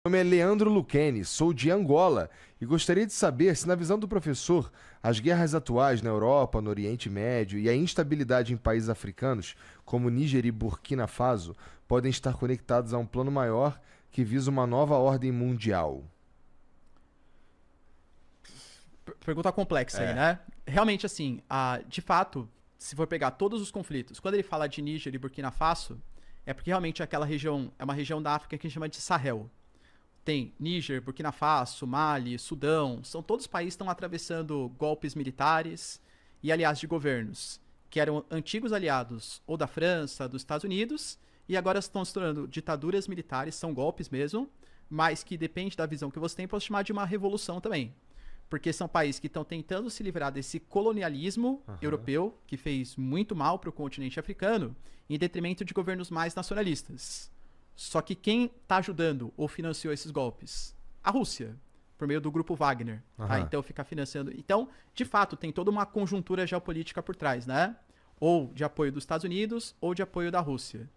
Meu nome é Leandro Lucchini, sou de Angola e gostaria de saber se, na visão do professor, as guerras atuais na Europa, no Oriente Médio e a instabilidade em países africanos, como Níger e Burkina Faso, podem estar conectados a um plano maior que visa uma nova ordem mundial. Pergunta complexa aí, É. né? Realmente, assim, de fato, se for pegar todos os conflitos, quando ele fala de Níger e Burkina Faso, é porque realmente aquela região é uma região da África que a gente chama de Sahel. Tem Níger, Burkina Faso, Mali, Sudão, são todos países que estão atravessando golpes militares e, aliás, de governos que eram antigos aliados ou da França, dos Estados Unidos, e agora estão se tornando ditaduras militares, são golpes mesmo, mas que depende da visão que você tem, pode chamar de uma revolução também. Porque são países que estão tentando se livrar desse colonialismo europeu, que fez muito mal para o continente africano, em detrimento de governos mais nacionalistas. Só que quem está ajudando ou financiou esses golpes? A Rússia, por meio do grupo Wagner. Tá? Então fica financiando. Então, de fato, tem toda uma conjuntura geopolítica por trás, né? Ou de apoio dos Estados Unidos, ou de apoio da Rússia.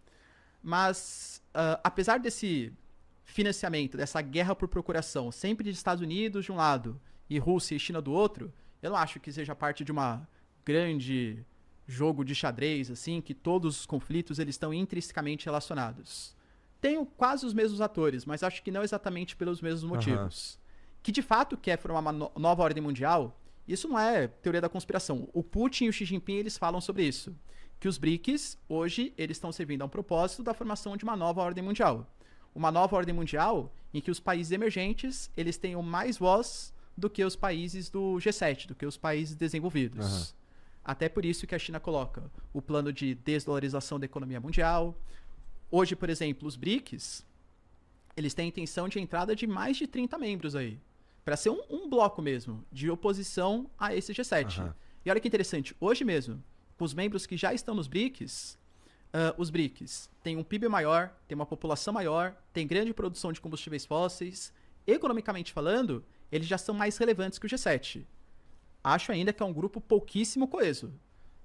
Mas, apesar desse financiamento, dessa guerra por procuração, sempre de Estados Unidos de um lado e Rússia e China do outro, eu não acho que seja parte de uma grande jogo de xadrez, assim, que todos os conflitos eles estão intrinsecamente relacionados. Tenho quase os mesmos atores, mas acho que não exatamente pelos mesmos motivos. Que de fato quer formar uma nova ordem mundial, isso não é teoria da conspiração. O Putin e o Xi Jinping eles falam sobre isso. Que os BRICS, hoje, eles estão servindo a um propósito da formação de uma nova ordem mundial. Uma nova ordem mundial em que os países emergentes eles tenham mais voz do que os países do G7, do que os países desenvolvidos. Até por isso que a China coloca o plano de desdolarização da economia mundial. Hoje, por exemplo, os BRICS, eles têm a intenção de entrada de mais de 30 membros aí, para ser um bloco mesmo, de oposição a esse G7. E olha que interessante, hoje mesmo, com os membros que já estão nos BRICS, os BRICS têm um PIB maior, têm uma população maior, têm grande produção de combustíveis fósseis. Economicamente falando, eles já são mais relevantes que o G7. Acho ainda que é um grupo pouquíssimo coeso.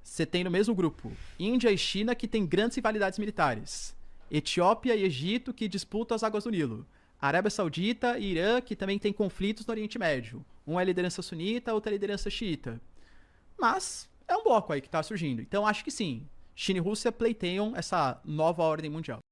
Você tem no mesmo grupo Índia e China, que tem grandes rivalidades militares. Etiópia e Egito, que disputam as águas do Nilo. Arábia Saudita e Irã, que também tem conflitos no Oriente Médio. Um é liderança sunita, outro é liderança xiita. Mas é um bloco aí que está surgindo. Então acho que sim, China e Rússia pleiteiam essa nova ordem mundial.